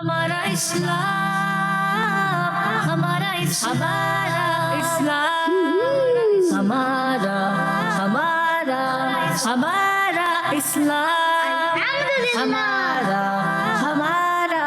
ہمارا اسلام، ہمارا اسلام، ہمارا ہمارا ہمارا اسلام، ہمارا ہمارا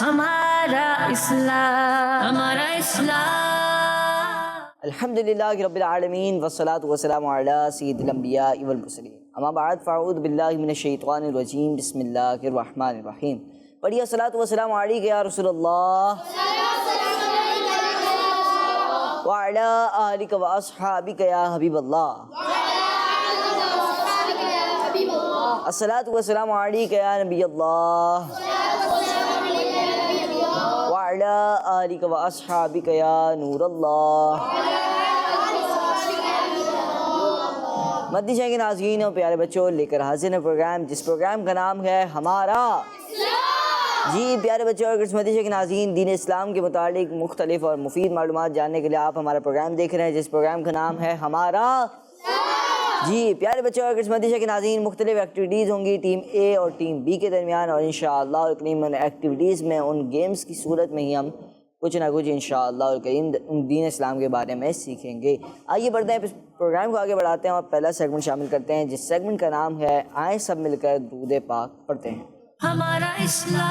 ہمارا اسلام، ہمارا اسلام۔ الحمدللہ رب العالمین والصلاة والسلام علی سید الانبیاء والمرسلین، اما بعد فاعوذ باللہ من الشیطان الرجیم، بسم اللہ الرحمن الرحیم۔ پڑھیے الصلاۃ والسلام علیک یا رسول اللہ وعلی آلک و اصحابک یا حبیب اللہ، الصلاۃ والسلام علیک یا نبی اللہ وعلی آلک و اصحابک یا نور اللہ۔ مدنی چینل کے ناظرین اور پیارے بچوں، لے کر حاضر ہیں پروگرام جس پروگرام کا نام ہے ہمارا جی پیارے بچوں اور مدنی چینل کے ناظرین، دین اسلام کے متعلق مختلف اور مفید معلومات جاننے کے لیے آپ ہمارا پروگرام دیکھ رہے ہیں جس پروگرام کا نام ہے ہمارا جی پیارے بچوں اور مدنی چینل کے ناظرین، مختلف ایکٹیویٹیز ہوں گی ٹیم اے اور ٹیم بی کے درمیان، اور انشاءاللہ الکریم ان ایکٹیویٹیز میں ان گیمز کی صورت میں ہی ہم کچھ نہ کچھ انشاءاللہ الکریم دین اسلام کے بارے میں سیکھیں گے۔ آئیے بڑھتے ہیں اس پروگرام کو آگے بڑھاتے ہیں اور پہلا سیگمنٹ شامل کرتے ہیں جس سیگمنٹ کا نام ہے آئیں سب مل کر درود پاک پڑھتے ہیں۔ ہمارا اسلام،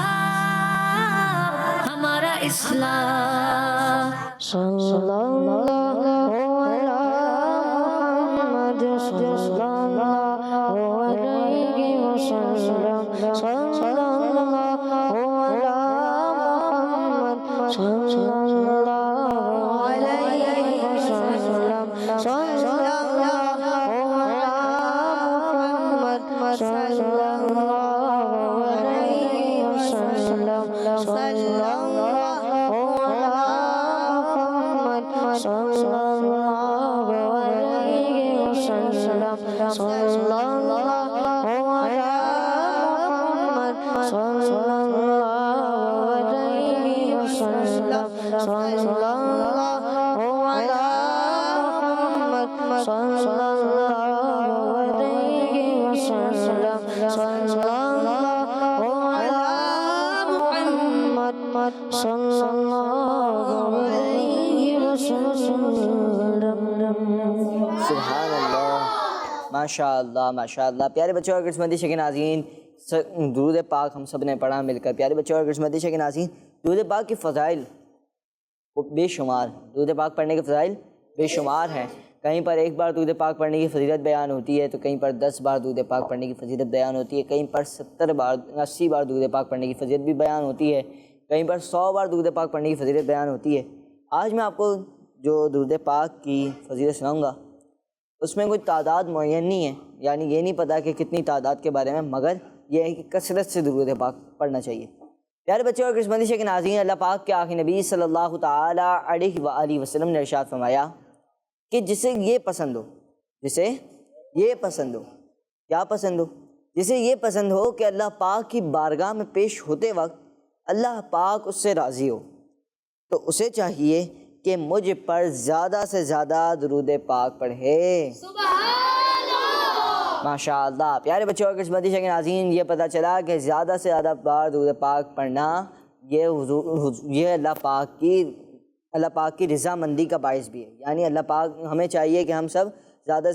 ہمارا اسلام، صلی اللہ علی محمد صلی اللہ علیہ وسلم، صلی اللہ علی محمد صلی اللہ علیہ وسلم، صلی اللہ علی محمد صلی اللہ علیہ وسلم، صلی اللہ علی محمد صلی اللہ علیہ وسلم، صلی اللہ علی محمد صلی اللہ علیہ وسلم، صلی اللہ علی محمد صلی اللہ علیہ وسلم، صلی اللہ علی محمد صلی اللہ علیہ وسلم۔ سبحان اللہ، ماشاء اللہ ماشاء اللہ۔ پیارے بچوں اور مدنی چینل کے ناظرین، درود پاک ہم سب نے پڑھا مل کر۔ پیارے بچوں اور مدنی چینل کے ناظرین، درود پاک کی فضائل بے شمار، درود پاک پڑھنے کے فضائل بے شمار ہیں۔ کہیں پر ایک بار درود پاک پڑھنے کی فضیلت بیان ہوتی ہے تو کہیں پر 10 بار درود پاک پڑھنے کی فضیلت بیان ہوتی ہے، کہیں پر 70 بار 80 بار درود پاک پڑھنے کی فضیلت بھی بیان ہوتی ہے، کہیں پر 100 بار درود پاک پڑھنے کی فضیلت بیان ہوتی ہے۔ آج میں آپ کو جو درود پاک کی فضیلت سناؤں گا اس میں کوئی تعداد معین نہیں ہے، یعنی یہ نہیں پتہ کہ کتنی تعداد کے بارے میں، مگر یہ ہے کہ کثرت سے درود پاک پڑھنا چاہیے۔ پیارے بچوں اور مدنی چینل کے ناظرین، اللہ پاک کے آخری نبی صلی اللہ تعالی علیہ وآلہ وسلم نے ارشاد فرمایا کہ جسے یہ پسند ہو، جسے یہ پسند ہو، کیا پسند ہو؟ جسے یہ پسند ہو کہ اللہ پاک کی بارگاہ میں پیش ہوتے وقت اللہ پاک اس سے راضی ہو، تو اسے چاہیے کہ مجھ پر زیادہ سے زیادہ درود پاک پڑھے۔ ماشاء اللہ۔ پیارے بچوں اور مدنی چینل کے ناظرین، یہ پتہ چلا کہ زیادہ سے زیادہ بار درود پاک پڑھنا یہ اللہ پاک کی رضامندی کا باعث بھی ہے، یعنی اللہ پاک ہمیں چاہیے کہ ہم سب زیادہ سے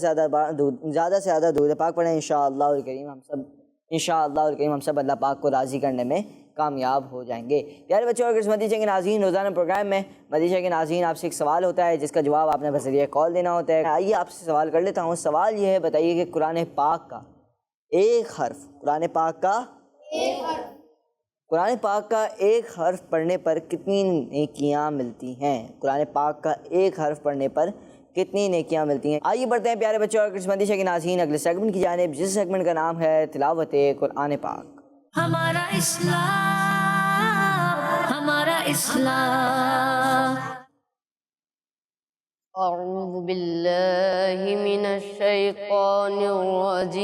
زیادہ درود پاک پڑھیں۔ انشاءاللہ الکریم ہم سب اللہ پاک کو راضی کرنے میں کامیاب ہو جائیں گے۔ پیارے بچوں اور مدنی چینل کے ناظرین، روزانہ پروگرام میں مدنی چینل کے ناظرین آپ سے ایک سوال ہوتا ہے جس کا جواب آپ نے بذریعہ کال دینا ہوتا ہے۔ آئیے آپ سے سوال کر لیتا ہوں۔ سوال یہ ہے، بتائیے کہ قرآن پاک کا ایک حرف پڑھنے پر کتنی نیکیاں ملتی ہیں؟ قرآن پاک کا ایک حرف پڑھنے پر کتنی نیکیاں ملتی ہیں؟ آئیے بڑھتے ہیں پیارے بچوں اور مدنی چینل کے ناظرین اگلے سیگمنٹ کی جانب، جس سیگمنٹ کا نام ہے تلاوت قرآن پاک۔ ہمارا اسلام، ہمارا اسلام۔ اعوذ باللہ من الشیطان الرجیم،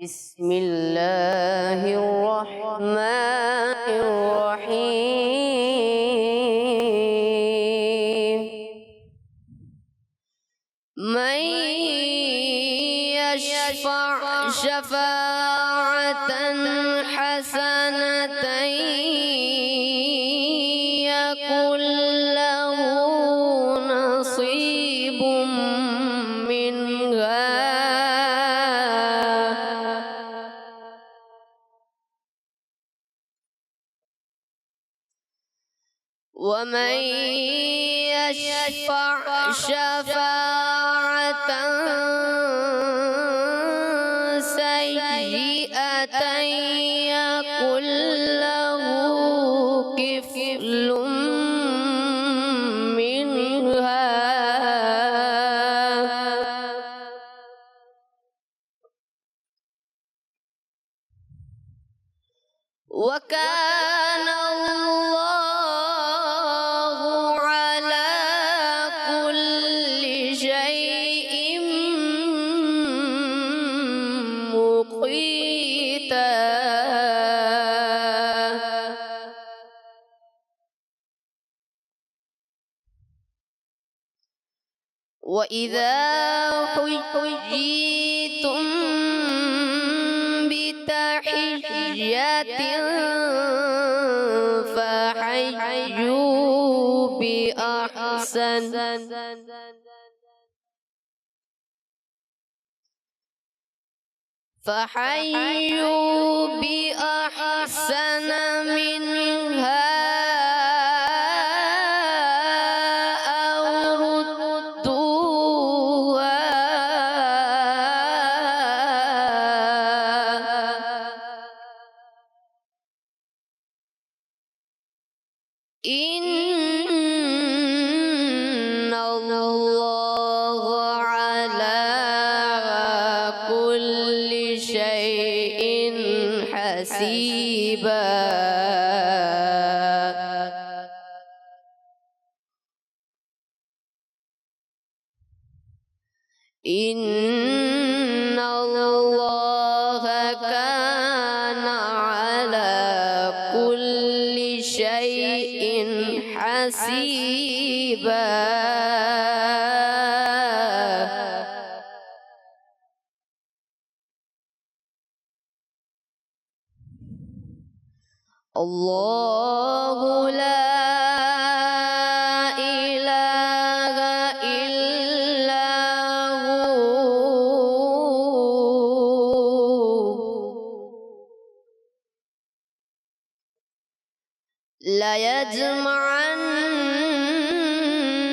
بسم اللہ الرحمن الرحیم، من يشفع شفاعة حسنة يكن له نصيب منها ومن يشفع شفاعة سيئة يكن له كفل منها وكان الله على كل شيء مقيتا وإذا حييتم بتحية فحيوا بأحسن منها أو ردوها إن الله على كل شيء حسيبا إن الله كان على كل شيء حسيبا الله لا إله إلا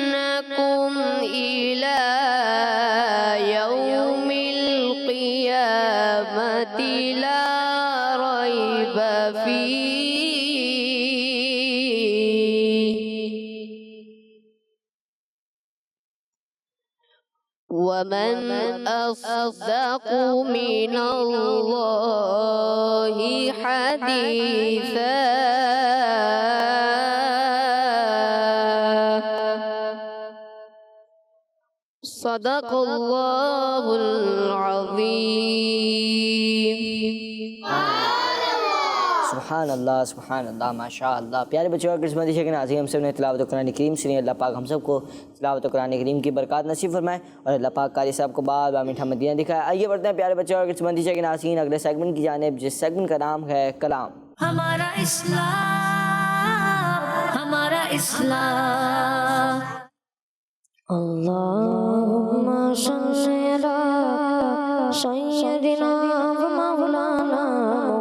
ليجمعنكم إلى يوم القيامة لا ريب فيه ومن أصدق من الله حديثا صدق الله العظيم سبحان اللہ ماشاء اللہ. پیارے بچوں اور قسمتی شیخ ناظرین ہم سب نے تلاوت قرآن کریم سنی. اللہ پاک ہم سب کو تلاوت قرآن کریم کی برکات نصیب فرمائے اور اللہ پاک قاری صاحب کو بار بار میٹھا مدینہ دکھائے. آئیے بڑھتے ہیں پیارے بچوں اور قسمتی شیخ ناظرین اگلے سیگمنٹ کی جانب, جس سیگمنٹ کا نام ہے کلام. ہمارا اسلام ہمارا اسلام. اللهم صل على سيدنا ومولانا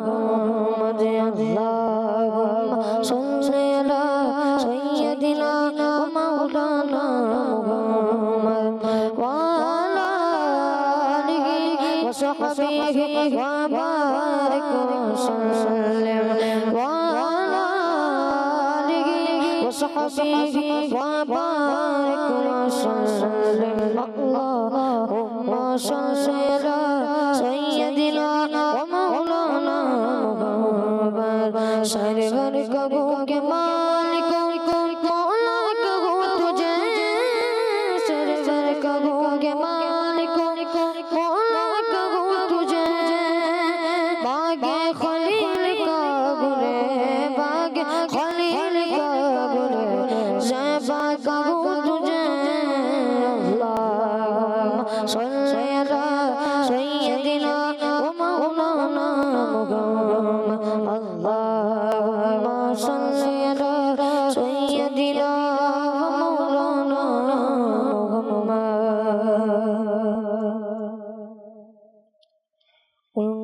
محمد. اللهم صل على سيدنا ومولانا محمد وعلى آله وصحبه وبارك وسلم وعلى آله وصحبه وبارك وسلم. اللهم صل على سيدنا ومولانا محمد. سرور کہو کہ مالک مولا کہو تجھے, سرور کہو کہ مالک مولا کہو تجھے. باغ خلیل کا گلے, باغ خلیل کا گلے, زیبا کہو تجھے. اللهم صل على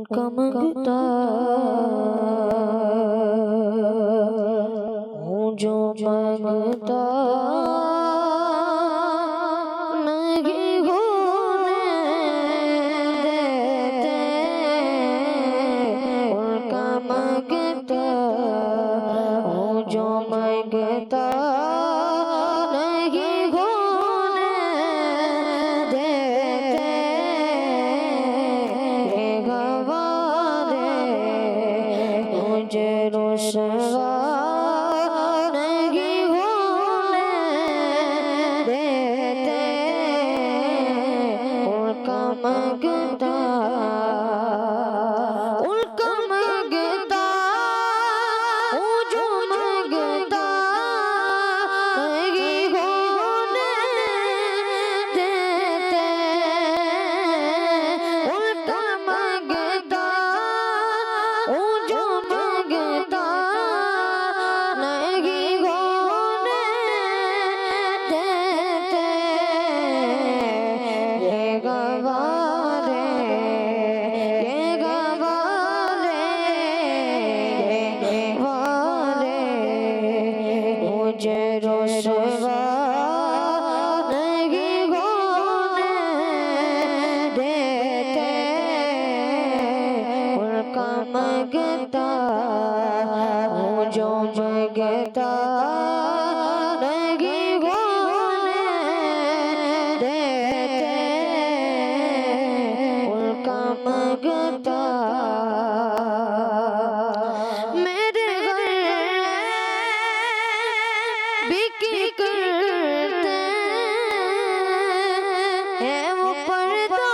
کا مانگتا ہوں جو مانگتا نہیں ہونے دیتے ان کا مانگتا ہوں جو مانگتا نہیں ہونے دیتے گوارے مجھے رسوا نہیں ہونے دیتے ان کا مانگتا ان کا مانگتا ہوں جو مانگتا نہیں ہونے دیتے ان کا مانگتا ہوں جو مانگتا نہیں ہونے دیتے یہ گوارے مجھے رسوا نہیں ہونے دیتے ان کا مانگتا ہوں جو مانگتا نہیں ہونے دیتے ان کا مانگتا میرے گھر بکی کرتے ہیں وہ پردہ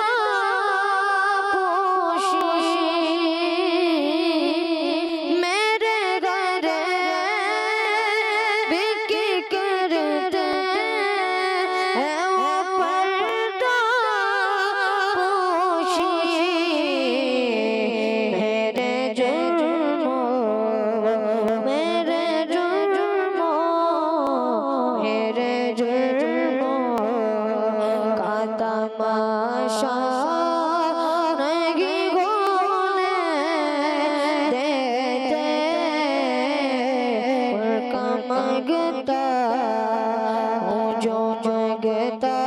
پوشی میرے گھر بکی کرتے ہیں وہ پردہ پوشی میرے جرموں کا تماشا نہیں ہونے دیتے ان کا مانگتا ہوں جو مانگتا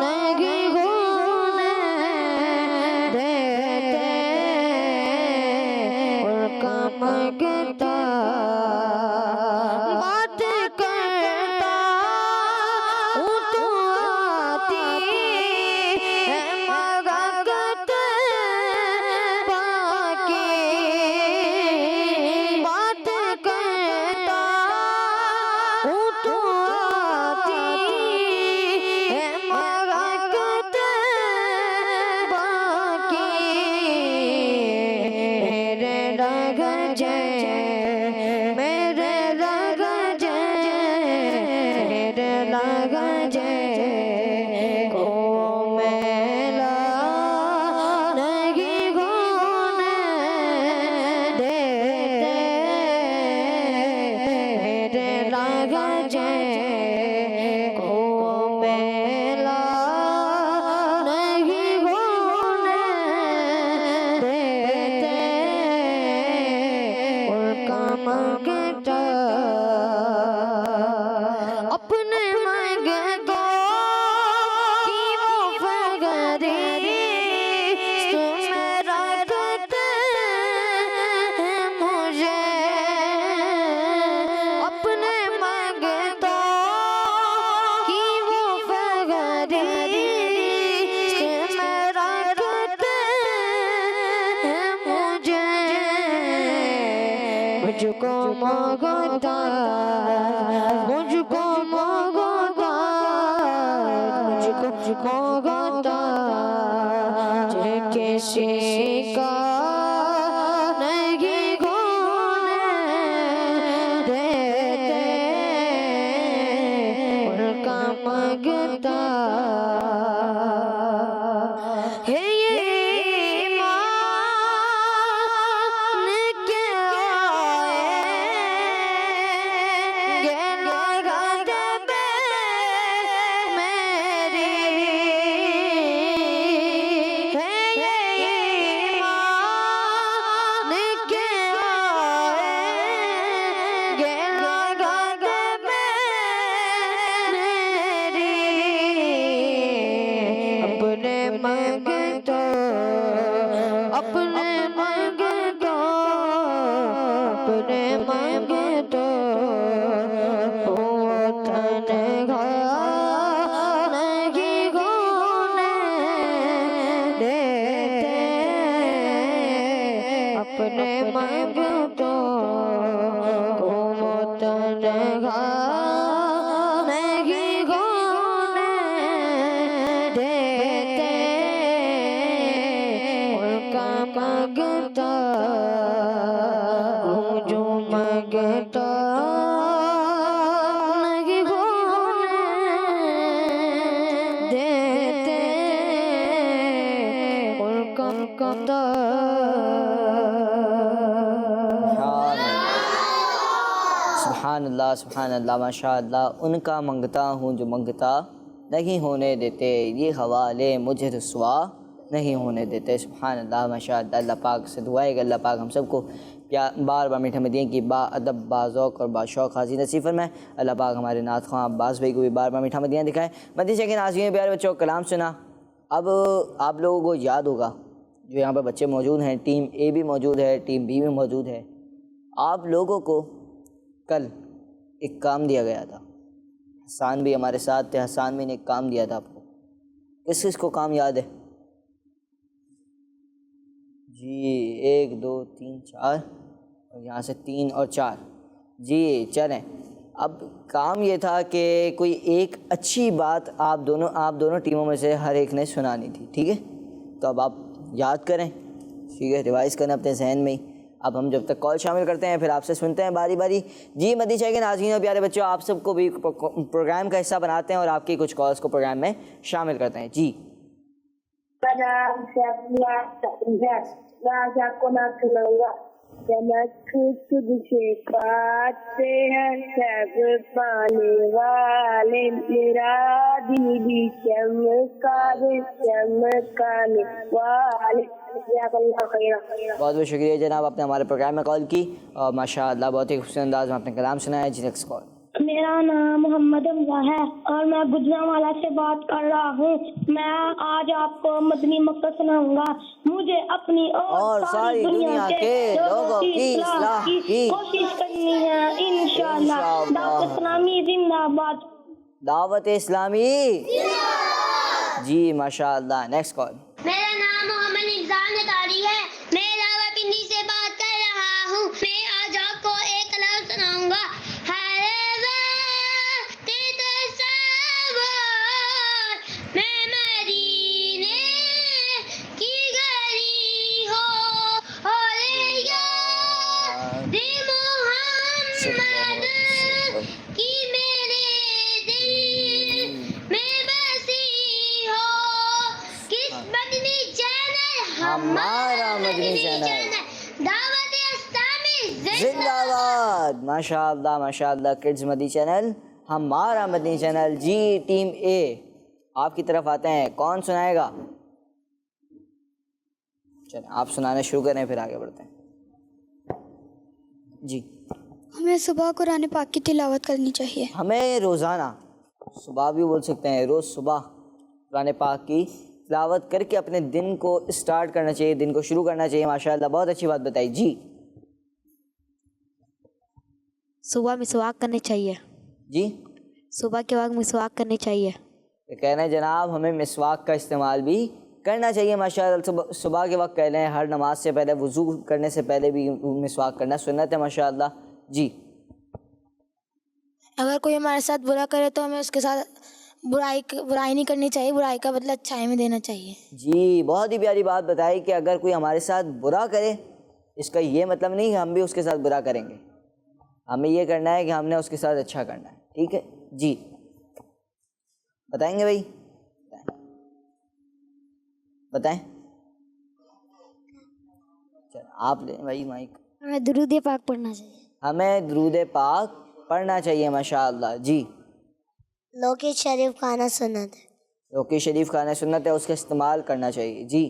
نہیں ہونے دیتے ان کا مانگتا بات کرتا ہوں تو آتی ہے مغربت باقی بات کرتا ہوں تو آتی ہے مغربت باقی میرے رگ جے میرے رگ جے میرے رگ جے کو میلا نہیں ہونے دیتے میرے رگ جے کو میلا نہیں ہونے دیتے ان کا مانگتا اپنے مانگتوں کی وہ فغریست میں رکھتے ہیں مجھے اپنے مانگتوں کی وہ فغریست میں رکھتے ہیں مجھے مجھ کو مانگتا مجھ کو مانگتا مجھ کو مانگتا جو کسی کا نہیں ہونے دیتے ان کا مانگتا ہے یہ ایمان کے آئے مانگتا ہوں تنہا نہیں ہونے دیتے ان کا مانگتا ہوں جو مانگتا نہیں ہونے دیتے ان کا مانگتا سبحان اللہ سبحان اللہ ماشاء اللہ. ان کا منگتا ہوں جو منگتا نہیں ہونے دیتے، یہ حوالے مجھے رسوا نہیں ہونے دیتے. سبحان اللہ ماشاء اللہ. اللہ پاک سے دعا ہے کہ اللہ پاک ہم سب کو بار بار میٹھے مدینے کی با ادب با ذوق اور با شوق حاضر نصیب فرمائے. اللہ پاک ہمارے نعت خواں عباس بھائی کو بھی بار بار میٹھا مدینہ دکھائے. مدینہ کے ناظرین پیارے بچوں کلام سنا. اب آپ لوگوں کو یاد ہوگا جو یہاں پہ بچے موجود ہیں، ٹیم اے بھی موجود ہے، ٹیم بی بھی موجود ہے. آپ لوگوں کو کل ایک کام دیا گیا تھا. حسان بھی ہمارے ساتھ تھے. حسان بھی نے ایک کام دیا تھا آپ کو. کس کو کام یاد ہے؟ جی 1 2 3 4 اور یہاں سے 3 اور 4. جی چلیں. اب کام یہ تھا کہ کوئی ایک اچھی بات آپ دونوں ٹیموں میں سے ہر ایک نے سنانی تھی. ٹھیک ہے؟ تو اب آپ یاد کریں، ٹھیک ہے، ریوائز کریں اپنے ذہن میں ہی. اب ہم جب تک کال شامل کرتے ہیں پھر آپ سے سنتے ہیں باری باری. جی مدینہ کے ناظرین اور پیارے بچوں، آپ سب کو بھی پروگرام کا حصہ بناتے ہیں اور آپ کی کچھ کالز کو پروگرام میں شامل کرتے ہیں. جی تجھ سے پاتے ہیں سب پانے والے، میرا دل بھی چمکانے والے. بہت بہت شکریہ جناب، آپ نے ہمارے پروگرام میں کال کی اور ماشاء اللہ بہت ہی خوبصورت انداز میں آپ نے کلام سنایا. جی نیکسٹ کال. میرا نام محمد حمزہ ہے اور میں گجرانوالہ سے بات کر رہا ہوں. میں آج آپ کو مدنی مکہ سناؤں گا. مجھے اپنی اور ساری دنیا کے لوگوں کی اصلاح کی کوشش کرنی ہے انشاءاللہ. دعوت اسلامی زندہ باد. دعوت اسلامی جی ماشاء اللہ. Next call. میرا نام محمد نظام تاری ہے. میں راولپنڈی سے بات کر رہا ہوں. میں آج آپ کو ایک کلام سناؤں گا. میں مدینے کی گلی ہو اور یاد محمد کی میرے دل میں بسی ہو. کس مدنی چینل؟ ہمارا مدنی چینل. دعوت اسلامی زندہ باد. ماشاء اللہ ماشاء اللہ. کڈز مدنی چینل، ہمارا مدنی چینل. جی ٹیم اے آپ کی طرف آتے ہیں. کون سنائے گا؟ چلیں آپ سنانا شروع کریں پھر آگے بڑھتے ہیں. جی ہمیں صبح قرآن پاک کی تلاوت کرنی چاہیے. ہمیں روزانہ، صبح بھی بول سکتے ہیں، روز صبح قرآن پاک کی تلاوت کر کے اپنے دن کو اسٹارٹ کرنا چاہیے، دن کو شروع کرنا چاہیے. ماشاءاللہ بہت اچھی بات بتائی. جی صبح مسواک کرنی چاہیے. جی صبح کے وقت مسواک کرنی چاہیے. یہ کہنا ہے جناب ہمیں مسواک کا استعمال بھی کرنا چاہیے. ماشاءاللہ صبح کے وقت کہہ لیں، ہر نماز سے پہلے، وضو کرنے سے پہلے بھی مسواک کرنا سنت ہے. ماشاءاللہ. جی اگر کوئی ہمارے ساتھ برا کرے تو ہمیں اس کے ساتھ برائی نہیں کرنی چاہیے، برائی کا بدلہ اچھائی میں دینا چاہیے. جی بہت ہی پیاری بات بتائی کہ اگر کوئی ہمارے ساتھ برا کرے، اس کا یہ مطلب نہیں کہ ہم بھی اس کے ساتھ برا کریں گے. ہمیں یہ کرنا ہے کہ ہم نے اس کے ساتھ اچھا کرنا ہے. ٹھیک ہے. جی بتائیں گے بھائی؟ بتائیں. چل آپ لیں بھائی مائک. ہمیں درود پاک پڑھنا چاہیے. ہمیں درود پاک پڑھنا چاہیے. ماشاءاللہ. جی لوکی شریف کھانا سنت ہے. لوکی شریف کھانا سنت ہے، اس کا استعمال کرنا چاہیے. جی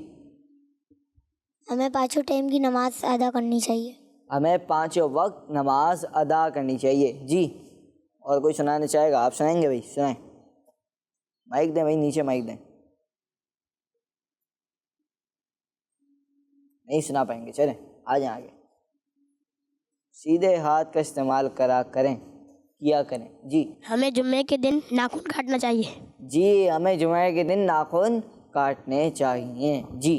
ہمیں 5 ٹائم کی نماز ادا کرنی چاہیے. ہمیں 5 وقت نماز ادا کرنی چاہیے. جی اور کوئی سنانا چاہے گا؟ آپ سنائیں گے بھائی؟ سنائیں. مائک دیں بھائی، نیچے مائک دیں. نہیں سنا پائیں گے؟ چلیں آ جائیں آگے. سیدھے ہاتھ کا استعمال کیا کریں. جی ہمیں جمعے کے دن ناخن کاٹنا چاہیے. جی ہمیں جمعہ کے دن ناخن کاٹنے چاہیے. جی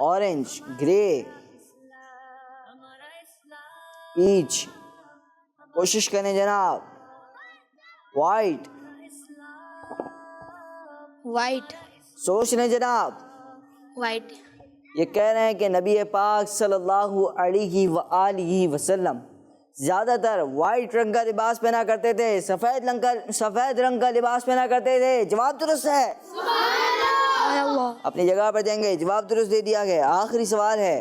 اورنج، گرے، پیچ، کوشش کریں جناب، وائٹ، وائٹ. سوچ لیں جناب. وائٹ. یہ کہہ رہے ہیں کہ نبی پاک صلی اللہ علیہ وآلہ وسلم زیادہ تر وائٹ رنگ کا لباس پہنا کرتے تھے، سفید رنگ کا لباس پہنا کرتے تھے. جواب درست ہے. اپنی جگہ پر دیں گے. جواب درست دے دیا گیا. آخری سوال ہے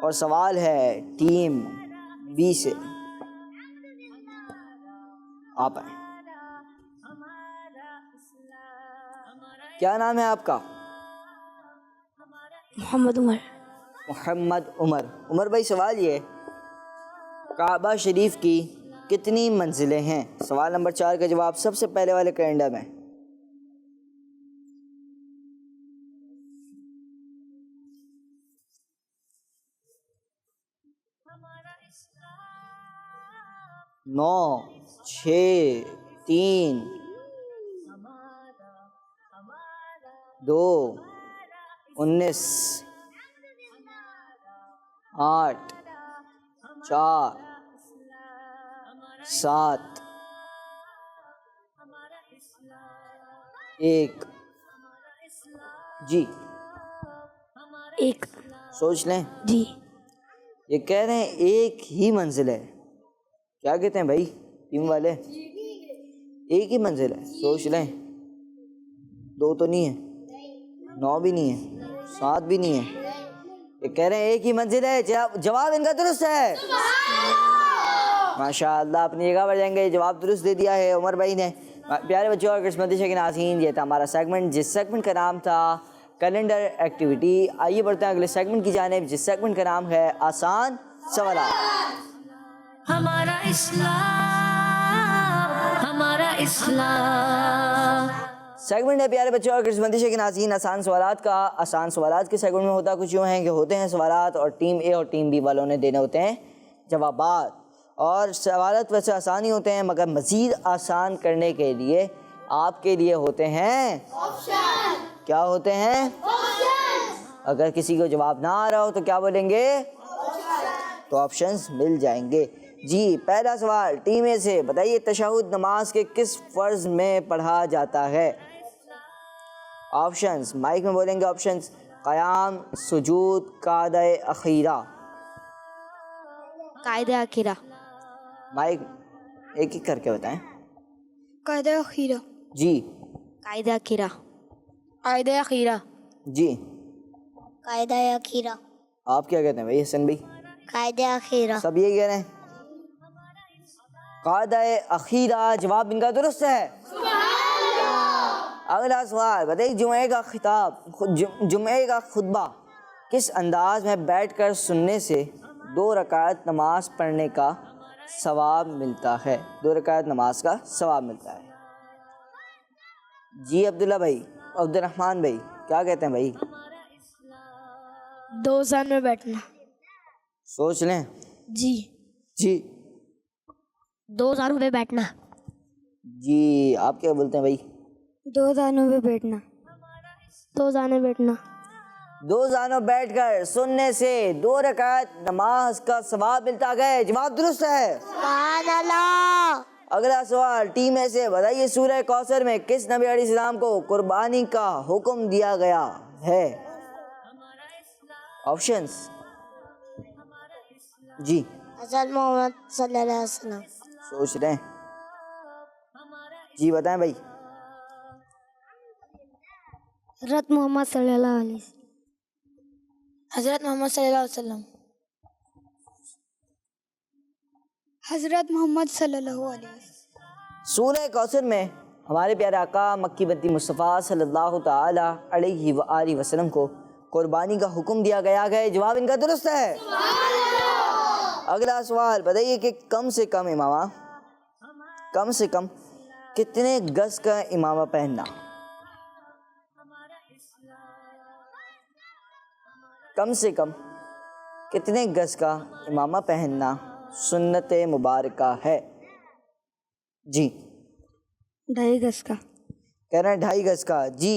اور سوال ہے ٹیم بی سے. آپ آئیں. کیا نام ہے آپ کا؟ محمد عمر. محمد عمر. عمر بھائی سوال یہ کعبہ شریف کی کتنی منزلیں ہیں؟ سوال نمبر 4 کا جواب سب سے پہلے والے کیلنڈر میں. نو، 6، 3، 2، 19، 8، 4، 7، 1. جی ایک. سوچ لیں. جی. یہ کہہ رہے ہیں ایک ہی منزل ہے. کیا کہتے ہیں بھائی ٹیم والے؟ ایک ہی منزل ہے. سوچ لیں. 2 تو نہیں ہے، 9 بھی نہیں ہے، 7 بھی نہیں ہے. یہ کہہ رہے ہیں ایک ہی منزل ہے. جواب ان کا درست ہے. ماشاء اللہ. اپنی جگہ پر جائیں گے. جواب درست دے دیا ہے عمر بھائی نے. پیارے بچوں اور قسمتی کے ناظرین، یہ تھا ہمارا سیگمنٹ جس سیگمنٹ کا نام تھا کیلنڈر ایکٹیویٹی. آئیے بڑھتے ہیں اگلے سیگمنٹ کی جانب جس سیگمنٹ کا نام ہے آسان سوالات. ہمارا اسلام، ہمارا اسلام. سیگمنٹ ہے پیارے بچوں اور قسمتی کے ناظرین آسان سوالات کا. آسان سوالات کے سیگمنٹ میں ہوتا کچھ یوں ہیں کہ ہوتے ہیں سوالات اور ٹیم اے اور ٹیم بی والوں نے دینے ہوتے ہیں جوابات. اور سوالات ویسے آسان ہی ہوتے ہیں مگر مزید آسان کرنے کے لیے آپ کے لیے ہوتے ہیں آپشن. کیا ہوتے ہیں؟ اگر کسی کو جواب نہ آ رہا ہو تو کیا بولیں گے؟ تو آپشنز مل جائیں گے. جی پہلا سوال ٹیم اے سے بتائیے تشہد نماز کے کس فرض میں پڑھا جاتا ہے؟ آپشنز مائک میں بولیں گے. آپشنز قیام، سجود، قعدہ اخیرہ. قاعدہ اخیرہ. مائک ایک ایک کر کے بتائیں. قاعدہ اخیرہ. جی. قاعدہ اخیرہ. قاعدہ اخیرہ. جی قاعدہ اخیرہ. آپ کیا کہتے ہیں بھائی حسن بھائی؟ قاعدہ اخیرہ. سب یہ کہہ رہے ہیں قعدہ اخیرہ. جواب ان کا درست ہے. اگلا سوال بتائیے جمعے کا خطبہ کس انداز میں بیٹھ کر سننے سے 2 رکعت نماز پڑھنے کا ثواب ملتا ہے؟ 2 رکعت نماز کا ثواب ملتا ہے. جی عبداللہ بھائی، عبد الرحمن بھائی کیا کہتے ہیں بھائی؟ 2 زان میں بیٹھنا. سوچ لیں. جی. جی 2 زانوں پہ بیٹھنا. جی آپ کیا بولتے ہیں بھائی؟ 2 زانوں پہ بیٹھنا. 2 زانے بیٹھنا. 2 زانوں بیٹھ کر سننے سے 2 رکعت نماز کا ثواب ملتا ہے. جواب درست ہے. سبحان اللہ. اگلا سوال ٹیم اے سے بتائیے سورہ کوثر میں کس نبی علیہ السلام کو قربانی کا حکم دیا گیا ہے؟ آپشنز جی حضرت محمد صلی اللہ علیہ وسلم. سوچ رہے ہیں. جی بتائیں بھائی. حضرت محمد صلی اللہ علیہ وسلم. حضرت محمد صلی اللہ علیہ وسلم. حضرت محمد صلی اللہ علیہ وسلم. سورہ کوثر میں ہمارے پیارے آقا مکی بدی مصطفیٰ صلی اللہ تعالی علیہ وآلہ وسلم کو قربانی کا حکم دیا گیا ہے. جواب ان کا درست ہے. اگلا سوال بتائیے کہ کم سے کم امامہ کتنے گز کا امامہ پہننا؟ کم سے کم کتنے گز کا امامہ پہننا سنت مبارکہ ہے؟ جی 2.5 گز کا. کہہ رہے ہیں 2.5 گز کا. جی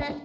10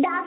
10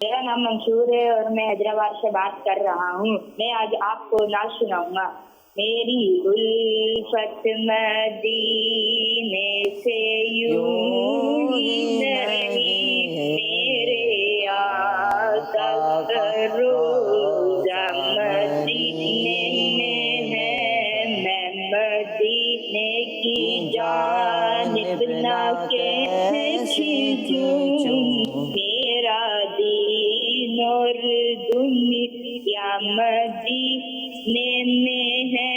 میرا نام منصور ہے اور میں حیدرآباد سے بات کر رہا ہوں. میں آج آپ کو نعت سناؤں گا. میری الفت مدینے سے یوں ہی نہیں، میرے آقا کا روضہ مدینے میں ہے. میں مدینے کی جانب نہ کیسے کھنچوں، میرا دین اور دنیا مدینے میں ہے.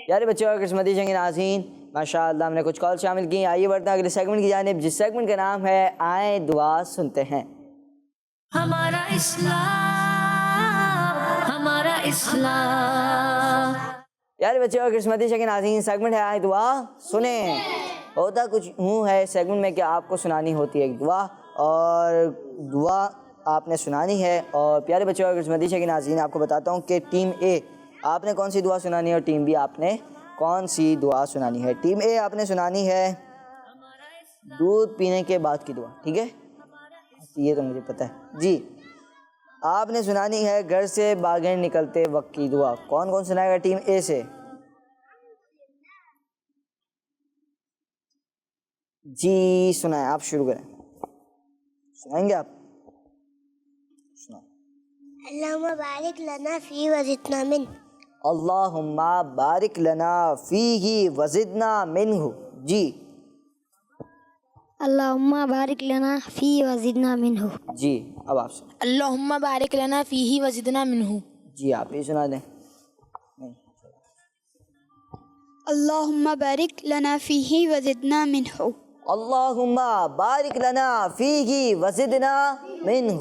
پیارے بچوں اور قسمتی جنگ ناظرین، ماشاء اللہ ہم نے کچھ کال شامل کی. آئیے بڑھتے ہیں اگلے سیگمنٹ کی جانب، جس سیگمنٹ کا نام ہے آئیں دعا سنتے ہیں. ہمارا اسلام. پیارے بچے اور قسمتی جنگ ناظرین، سیگمنٹ ہے آئیں دعا سنیں. ہوتا کچھ یوں ہے سیگمنٹ میں کہ آپ کو سنانی ہوتی ہے ایک دعا، اور دعا آپ نے سنانی ہے. اور پیارے بچے اور قسمتی جنگ ناظرین، آپ کو بتاتا ہوں کہ ٹیم اے آپ نے کون سی دعا سنانی ہے اور ٹیم بی آپ نے کون سی دعا سنانی ہے. ٹیم اے آپ نے سنانی ہے دودھ پینے کے بعد کی دعا، ٹھیک ہے، یہ تو مجھے پتہ ہے. جی آپ نے سنانی ہے گھر سے باغیں نکلتے وقت کی دعا. کون کون سنائے گا ٹیم اے سے؟ جی سنائیں، آپ شروع کریں. سنائیں گے آپ؟ سنائیں. اللہم بارک لنا فی وزدنا من. اللہم بارک لنا فیہ وزدنا منہ. جی اللہم بارک لنا فی وزدنا منہ. جی اب آپ سنیں. اللہم بارک لنا فیہ وزدنا منہ. جی آپ ہی سنا دیں. نہیں. اللہم بارک لنا فیہ وزدنا منہ. اللہم بارک لنا فیہ وزدنا منہ.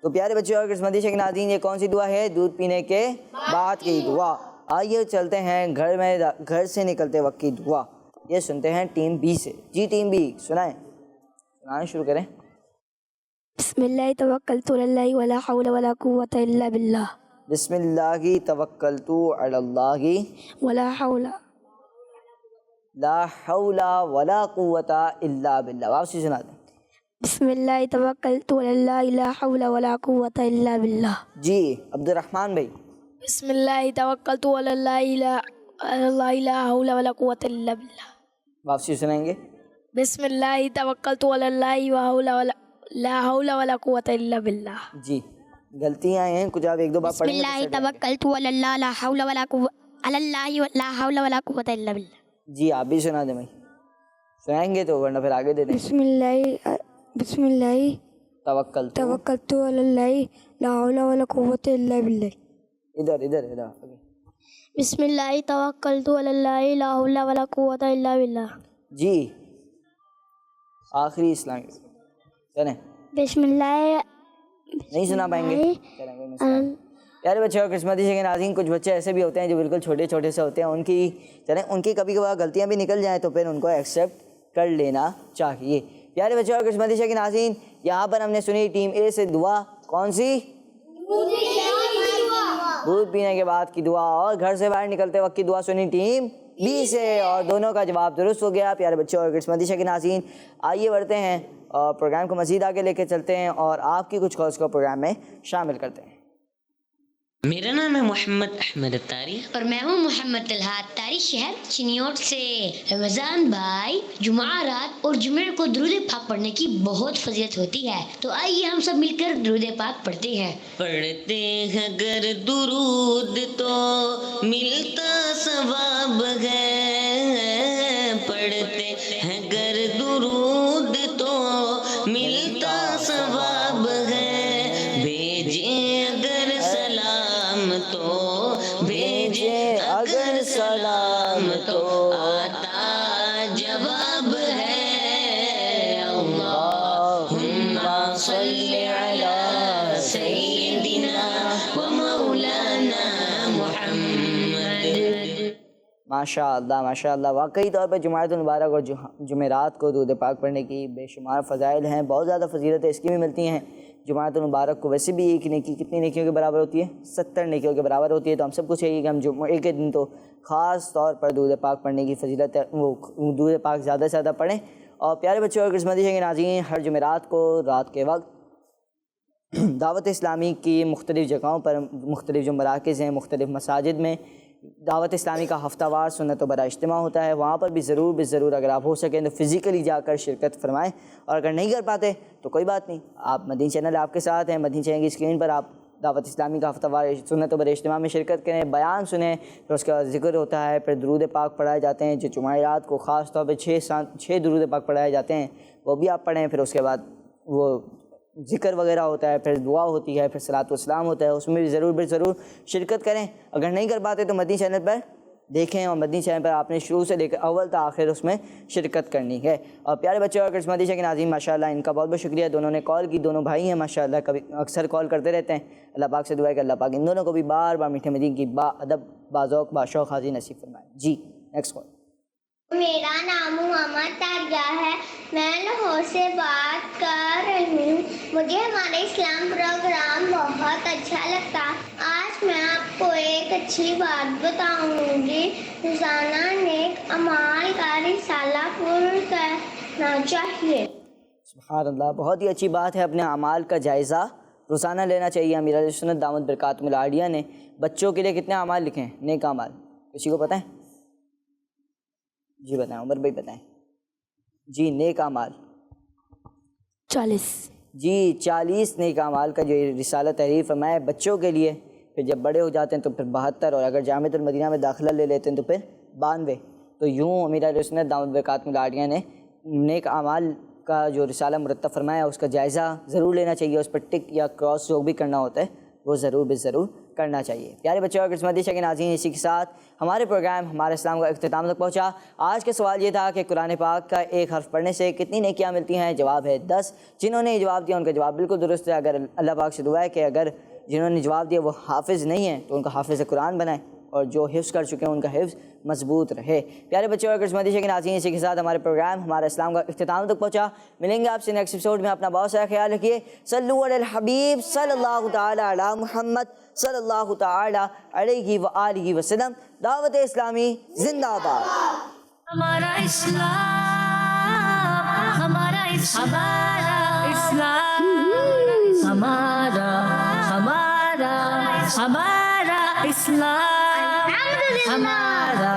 تو پیارے بچے اور قسمتی شیخ ناظرین، یہ کون سی دعا ہے؟ دودھ پینے کے بعد کی دعا. آئیے چلتے ہیں گھر سے نکلتے وقت کی دعا. یہ سنتے ہیں ٹیم بی سے. جی ٹیم بی سنائیں، سنانا شروع کریں. بسم اللہ توکلت علی اللہ ولا حول ولا قوة الا باللہ. بسم اللہ توکلت علی اللہ ولا حول لا حول ولا قوة الا باللہ. واپسی سنا دیں. بسم اللہ توکلت علی اللہ لا حول ولا قوة الا باللہ. جی عبد الرحمن بھائی. بسم اللہ توکلت علی اللہ لا حول ولا قوة الا باللہ. واپسی سنائیں گے. بسم اللہ توکلت علی اللہ لا حول ولا قوة الا باللہ. جی غلطیاں ہیں کچھ، آپ ایک دو بار بسم پڑھیں گے. اللہ توکلت علی اللہ لا حول ولا قوة الا باللہ. جی آپ بھی سنا دیں بھائی. سنائیں گے تو ورنہ پھر آگے دے دیں. بسم اللہ توکلت توکلت علی اللہ لا حول ولا قوة الا باللہ. ادھر. بسم اللہ توکلت علی اللہ لا حول ولا قوة الا باللہ. جی آخری اسلام چلیں. بسم اللہ. نہیں سنا پائیں گے. پیارے بچے اور قسمتی شیخ ناظرین، کچھ بچے ایسے بھی ہوتے ہیں جو بالکل چھوٹے چھوٹے سے ہوتے ہیں. ان کی کبھی کبھار غلطیاں بھی نکل جائیں تو پھر ان کو ایکسیپٹ کر لینا چاہیے. پیارے بچے اور قسمتی شیخ ناظرین، یہاں پر ہم نے سنی ٹیم اے سے دعا کون سی؟ دودھ پینے کے بعد کی دعا. اور گھر سے باہر نکلتے وقت کی دعا سنی ٹیم بی سے، اور دونوں کا جواب درست ہو گیا. پیارے بچے اور قسمتی شیخ ناظرین، آئیے بڑھتے ہیں اور پروگرام کو مزید آگے لے کے چلتے ہیں اور آپ کی کچھ کالز کو پروگرام میں شامل کرتے ہیں. میرا نام ہے محمد احمد اتاری اور میں ہوں محمد طلحہ اتاری، شہر چنیوٹ سے. رمضان بھائی، جمعہ رات اور جمعے کو درود پاک پڑھنے کی بہت فضیلت ہوتی ہے، تو آئیے ہم سب مل کر درود پاک پڑھتے ہیں. پڑھتے ہیں گر درود تو ملتا ثواب ہے، پڑھتے ہیں گر درود تو ملتا ثواب ہے، بھیجے اگر سلام تو بھیجے اگر سلام تو آتا جواب ہے. اللہم صلی علی سیدنا و مولانا محمد. ماشاء اللہ واقعی طور پہ جمعۃ المبارک اور جمعرات کو درود پاک پڑھنے کی بے شمار فضائل ہیں، بہت زیادہ فضیلتیں اس کی بھی ملتی ہیں. جمعۃ المبارک کو ویسے بھی ایک نیکی کتنی نیکیوں کے برابر ہوتی ہے؟ 70 نیکیوں کے برابر ہوتی ہے. تو ہم سب کو چاہیے کہ ہم جمعے کے دن تو خاص طور پر درود پاک پڑھنے کی فضیلت ہے، وہ درود پاک زیادہ سے زیادہ پڑھیں اور پیارے بچوں اور قسمتی کے ناظرین، ہر جمعرات کو رات کے وقت دعوت اسلامی کی مختلف جگہوں پر، مختلف جو مراکز ہیں، مختلف مساجد میں دعوت اسلامی کا ہفتہ وار سنت و برا اجتماع ہوتا ہے. وہاں پر بھی ضرور اگر آپ ہو سکیں تو فزیکلی جا کر شرکت فرمائیں، اور اگر نہیں کر پاتے تو کوئی بات نہیں، آپ مدنی چینل آپ کے ساتھ ہیں. مدنی چینل کی اسکرین پر آپ دعوت اسلامی کا ہفتہ وار سنت و برا اجتماع میں شرکت کریں، بیان سنیں، پھر اس کے بعد ذکر ہوتا ہے، پھر درود پاک پڑھائے جاتے ہیں. جو جمعرات کو خاص طور پہ 6 درود پاک پڑھائے جاتے ہیں وہ بھی آپ پڑھیں. پھر اس کے بعد وہ ذکر وغیرہ ہوتا ہے، پھر دعا ہوتی ہے، پھر صلاۃ و سلام ہوتا ہے، اس میں بھی ضرور شرکت کریں. اگر نہیں کر پاتے تو مدنی چینل پر دیکھیں، اور مدنی چینل پر آپ نے شروع سے لے کر اول تا آخر اس میں شرکت کرنی ہے. اور پیارے بچوں اور قسمتی کے ناظرین، ماشاءاللہ ان کا بہت شکریہ. دونوں نے کال کی، دونوں بھائی ہیں ماشاءاللہ، کبھی اکثر کال کرتے رہتے ہیں. اللہ پاک سے دعا ہے کہ اللہ پاک ان دونوں کو بھی بار بار میٹھے مدین کی با ادب، باذوق، باشوق حاضری نصیب فرمائے. جی نیکسٹ کال. میرا نام محمد تاریہ ہے، میں لاہور سے بات کر رہی ہوں. مجھے ہمارا اسلام پروگرام بہت اچھا لگتا. آج میں آپ کو ایک اچھی بات بتاؤں گی. روزانہ نیک اعمال کا رسالہ پورا کرنا چاہیے. سبحان اللہ، بہت ہی اچھی بات ہے. اپنے اعمال کا جائزہ روزانہ لینا چاہیے. امیر علیہ سنت دامت برکاتہم العالیہ نے بچوں کے لیے کتنے اعمال لکھے ہیں، نیک اعمال؟ کسی کو پتہ ہے؟ جی بتائیں، عمر بھائی بتائیں. جی نیک اعمال 40. جی 40 نیک اعمال کا جو رسالہ تحریر فرمایا بچوں کے لیے. پھر جب بڑے ہو جاتے ہیں تو پھر 72، اور اگر جامعۃ المدینہ میں داخلہ لے لیتے ہیں تو پھر 92. تو یوں امیر علیہ سنت دامت برکاتہم العالیہ نے نیک اعمال کا جو رسالہ مرتب فرمایا اس کا جائزہ ضرور لینا چاہیے. اس پر ٹک یا کراس جو بھی کرنا ہوتا ہے وہ ضرور کرنا چاہیے. پیارے بچوں اور قسمتی کے ناظرین، اسی کے ساتھ ہمارے پروگرام ہمارے اسلام کا اختتام تک پہنچا. آج کا سوال یہ تھا کہ قرآن پاک کا ایک حرف پڑھنے سے کتنی نیکیاں ملتی ہیں؟ جواب ہے 10. جنہوں نے جواب دیا ان کا جواب بالکل درست ہے. اگر اللہ پاک سے دعا ہے کہ اگر جنہوں نے جواب دیا وہ حافظ نہیں ہیں تو ان کا حافظ قرآن بنائیں، اور جو حفظ کر چکے ہیں ان کا حفظ مضبوط رہے. پیارے بچوں اور قسمتی کے ناظرین، اسی کے ساتھ ہمارے پروگرام ہمارے اسلام کا اختتام تک پہنچا. ملیں گے آپ سے نیکسٹ ایپیسوڈ میں. اپنا بہت سارا خیال رکھیے. صلو علی الحبیب صلی اللہ تعالی علی محمد صلی اللہ تعالی علیہ وآلہ وسلم. دعوت اسلامی زندہ باد. ہمارا اسلام، ہمارا اسلام، ہمارا اسلام، ہمارا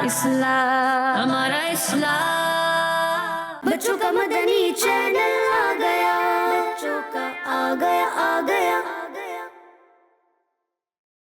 اسلام، ہمارا اسلام. بچوں کا مدنی چینل آ گیا، بچوں کا آ گیا.